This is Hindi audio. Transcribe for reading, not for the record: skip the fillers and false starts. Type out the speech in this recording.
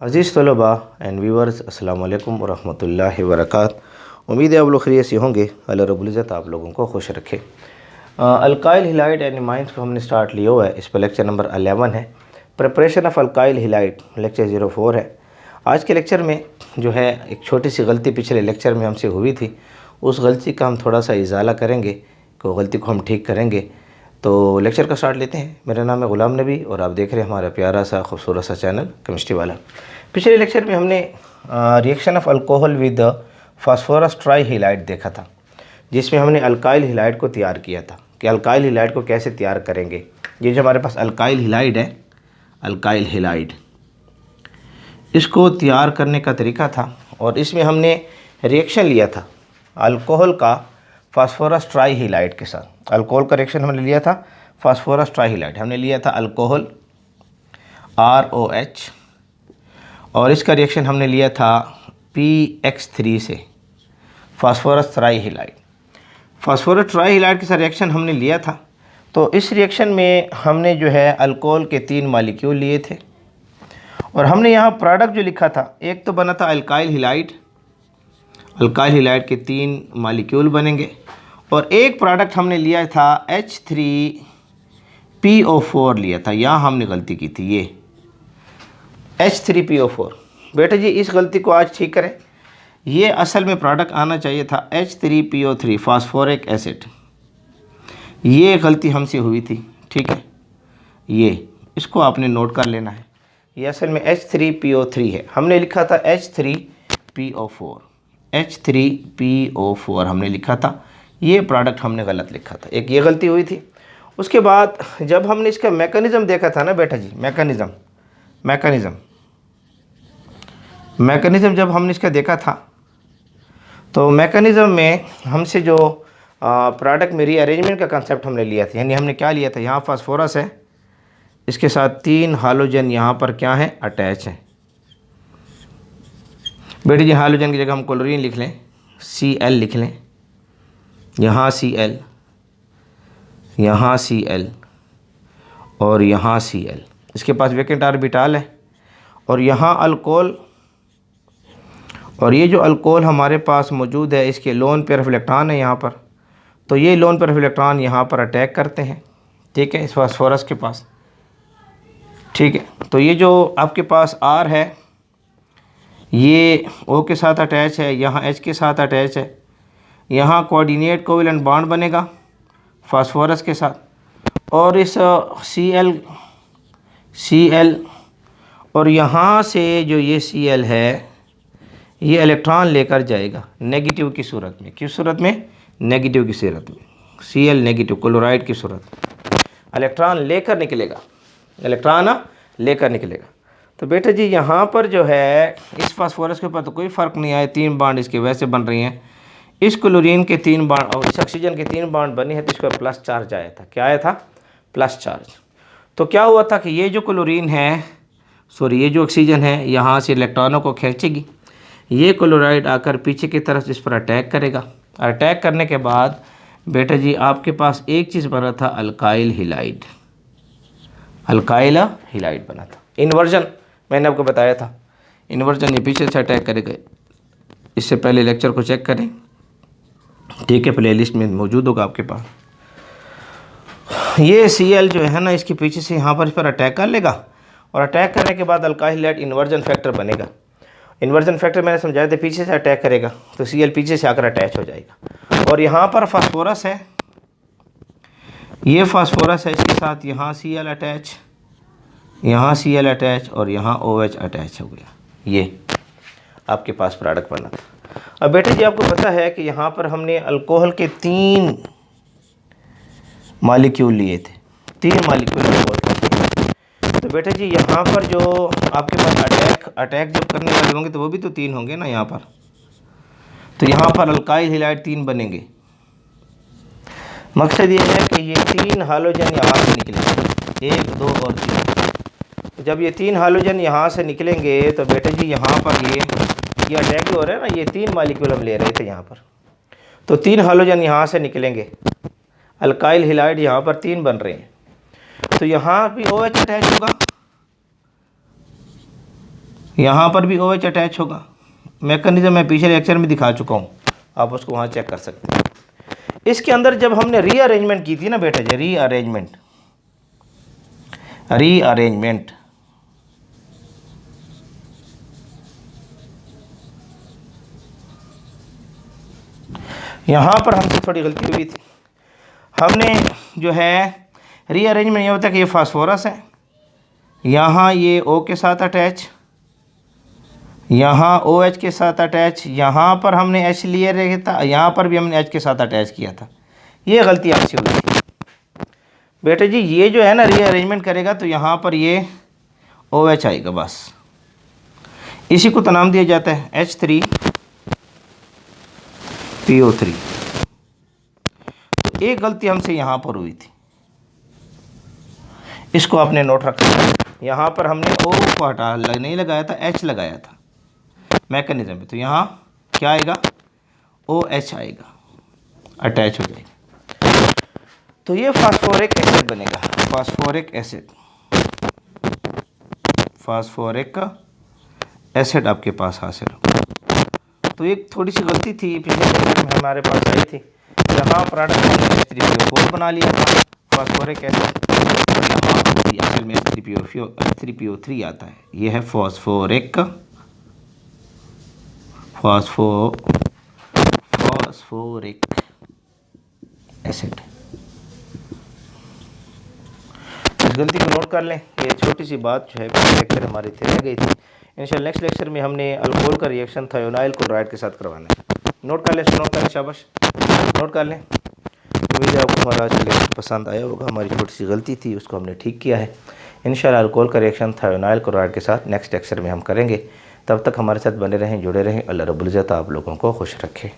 अज़ीज़ तलबा एंड व्यूअर्स, अस्सलाम वालेकुम वरहमतुल्लाहि वबरकातुहू। उम्मीद है आप लोग खैरियत से होंगे। अल्लाह रब्बुल इज़्ज़त आप लोगों को खुश रखे। अल्काइल हिलाइड एंड इमाइंस को हमने स्टार्ट लिया हुआ है। इस पर लेक्चर नंबर 11 है। प्रिपरेशन ऑफ अल्काइल हिलाइड लेक्चर 04 है। आज के लेक्चर में जो है एक छोटी सी गलती पिछले लेक्चर में हमसे हुई थी, उस गलती का हम थोड़ा सा इजाला करेंगे, को गलती को हम ठीक करेंगे। तो लेक्चर का स्टार्ट लेते हैं। मेरा नाम है ग़ुलाम नबी और आप देख रहे हैं हमारा प्यारा सा खूबसूरत सा चैनल केमिस्ट्री वाला। पिछले लेक्चर में हमने reaction of alcohol with phosphorus trihalide देखा था, जिसमें हमने अल्काइल हिलाइड को तैयार किया था कि अल्काइल हिलाइड को कैसे तैयार करेंगे। ये जो हमारे पास अल्काइल हिलाइड है, अल्काइल हिलाइड, इसको तैयार करने का तरीका था और इसमें हमने रिएक्शन लिया था अल्कोहल का फास्फोरस ट्राईहिलाइड के साथ। अल्कोहल का रिएक्शन हमने लिया था फास्फोरस ट्राईहिलाइड, हमने लिया था अल्कोहल ROH, और इसका रिएक्शन हमने लिया था PX3 से फास्फोरस ट्राईहिलाइड। फास्फोरस ट्राईहिलाइड के साथ रिएक्शन हमने लिया था। तो इस रिएक्शन में हमने जो है अल्कोहल के 3 मॉलिक्यूल लिए थे और हमने यहाँ प्रोडक्ट जो लिखा था, एक तो बना था अल्काइल हिलाइड, अल्काइल हिलाइड के 3 मॉलिक्यूल बनेंगे, और एक प्रोडक्ट हमने लिया था H3PO4 लिया था। यहाँ हमने गलती की थी, ये H3PO4। बेटा जी इस गलती को आज ठीक करें। ये असल में प्रोडक्ट आना चाहिए था H3PO3 फास्फोरिक एसिड। ये गलती हमसे हुई थी, ठीक है। ये इसको आपने नोट कर लेना है। ये असल में H3PO3 है, हमने लिखा था H3PO4, H3PO4 हमने लिखा था। ये प्रोडक्ट हमने गलत लिखा था, एक ये गलती हुई थी। उसके बाद जब हमने इसका मैकेनिज़्म देखा था ना बेटा जी, मैकेनिज़्म जब हमने इसका देखा था, तो मैकेनिज़्म में हमसे जो प्रोडक्ट में रीअरेंजमेंट का कंसेप्ट हमने लिया था, यानी हमने क्या लिया था, यहाँ फास्फोरस है, इसके साथ 3 हालोजन यहाँ पर क्या है, अटैच है। बेटे जी हालोजन की जगह हम क्लोरीन लिख लें, Cl लिख लें, यहाँ Cl, यहाँ Cl और यहाँ Cl। इसके पास वेकेंट ऑर्बिटल है और यहाँ अल्कोहल, और ये जो अल्कोहल हमारे पास मौजूद है, इसके लोन पेयर ऑफ इलेक्ट्रॉन है यहाँ पर। तो ये लोन पेयर ऑफ इलेक्ट्रॉन यहाँ पर अटैक करते हैं, ठीक है, इस फास्फोरस के पास, ठीक है। तो ये जो आपके पास R है, ये O के साथ अटैच है, यहाँ H के साथ अटैच है, यहाँ कोऑर्डिनेट कोवेलेंट बॉन्ड बनेगा फास्फोरस के साथ, और इस Cl और यहाँ से जो ये Cl है, ये इलेक्ट्रॉन लेकर जाएगा नेगेटिव की सूरत में। किस सूरत में? नेगेटिव की सूरत में। Cl नेगेटिव क्लोराइड की सूरत में इलेक्ट्रॉन लेकर निकलेगा, इलेक्ट्रॉन लेकर निकलेगा। तो बेटा जी यहाँ पर जो है इस फास्फोरस के ऊपर तो कोई फ़र्क नहीं आया, 3 बॉन्ड इसके वैसे बन रही हैं। इस क्लोरीन के 3 बॉन्ड और इस ऑक्सीजन के 3 बॉन्ड बने हैं, तो इस पर प्लस चार्ज आया था। क्या आया था? Plus charge. तो क्या हुआ था कि ये जो क्लोरीन है, सॉरी ये जो ऑक्सीजन है, यहाँ से इलेक्ट्रॉनों को खींचेगी, ये क्लोराइड आकर पीछे की तरफ इस पर अटैक करेगा। अटैक करने के बाद बेटा जी आपके पास एक चीज़ बना था, अल्काइल हिलाइड, अल्काइल हिलाइड बना था। इन्वर्जन मैंने आपको बताया था, इन्वर्जन ये पीछे से अटैक करेगा। इससे पहले लेक्चर को चेक करें, ठीक है, प्लेलिस्ट में मौजूद होगा आपके पास। ये Cl जो है ना, इसके पीछे से यहाँ पर इस पर अटैक कर लेगा और अटैक करने के बाद अल्काइल हिलाइड इन्वर्जन फैक्टर बनेगा। इन्वर्जन फैक्टर मैंने समझाया था, पीछे से अटैक करेगा तो Cl पीछे से आकर अटैच हो जाएगा। और यहाँ पर फास्फोरस है, ये फास्फोरस है, इसके साथ यहाँ Cl अटैच, यहाँ Cl अटैच और यहाँ OH अटैच हो गया। ये आपके पास प्रोडक्ट बना था। अब बेटे जी आपको पता है कि यहाँ पर हमने अल्कोहल के 3 मॉलिक्यूल लिए थे, 3 मॉलिक्यूल अल्कोहल के। तो बेटे जी यहाँ पर जो आपके पास अटैक जब करने वाले होंगे तो वो भी तो 3 होंगे ना यहाँ पर। तो यहाँ पर अल्काइल हिलाइड 3 बनेंगे। मकसद ये है कि ये 3 हालोजन यहाँ से निकलेंगे, 1, 2 और 3। जब ये 3 हालोजन यहाँ से निकलेंगे तो बेटे जी यहाँ पर ये अटैक हो रहा है ना, ये 3 मॉलिक्यूल हम ले रहे थे यहाँ पर। तो 3 हालोजन यहाँ से निकलेंगे, अल्काइल हिलाइड यहाँ पर 3 बन रहे हैं। तो यहाँ भी OH अटैच होगा यहाँ पर भी OH अटैच होगा। मैकेनिज्म मैं पिछले लेक्चर में दिखा चुका हूँ, आप उसको वहाँ चेक कर सकते हैं। इसके अंदर जब हमने रीअरेंजमेंट की थी ना बेटा जी, रीअरेंजमेंट यहाँ पर हमसे थोड़ी गलती हुई थी। हमने जो है रीअरेंजमेंट ये होता है कि ये फास्फोरस है, यहाँ ये O के साथ अटैच, यहाँ OH के साथ अटैच, यहाँ पर हमने H लिए रखा था, यहाँ पर भी हमने H के साथ अटैच किया था। ये गलती आपसे हुई थी बेटे जी। ये जो है ना रीअरेंजमेंट करेगा तो यहाँ पर ये OH आएगा, बस इसी को तो नाम दिया जाता है H3PO3। तो एक गलती हमसे यहाँ पर हुई थी, इसको आपने नोट रखना। यहाँ पर हमने O को हटा नहीं लगाया था, H लगाया था मैकेनिज्म में, तो यहाँ क्या आएगा, OH आएगा, अटैच हो जाएगा। तो ये फास्फोरिक एसिड बनेगा, फास्फोरिक एसिड आपके पास हासिल हो। तो एक थोड़ी सी गलती थी पिछले लेक्चर में हमारे पास आई थी, यहाँ प्रोडक्ट हमने H3PO4 बना लिया था फास्फोरिक एसिड, असल में H3PO3 आता है। ये है फास्फोरिक एसिड। इस गलती को नोट कर लें, ये छोटी सी बात जो है पिछले लेक्चर हमारी थी रह गई थी। इंशाल्लाह नेक्स्ट लेक्चर में हमने अल्कोहल का रिएक्शन थायोनाइल क्लोराइड के साथ करवाना है। नोट कर लें, शाबाश नोट कर लें। उम्मीद है आपको हमारा आज का लेक्चर पसंद आया होगा। हमारी छोटी सी गलती थी, उसको हमने ठीक किया है। इंशाल्लाह अल्कोहल का रिएक्शन थायोनाइल क्लोराइड के साथ नेक्स्ट लेक्चर में हम करेंगे। तब तक हमारे साथ बने रहें, जुड़े रहें। अल्लाह रब्बुल इज़्ज़त आप लोगों को खुश रखे।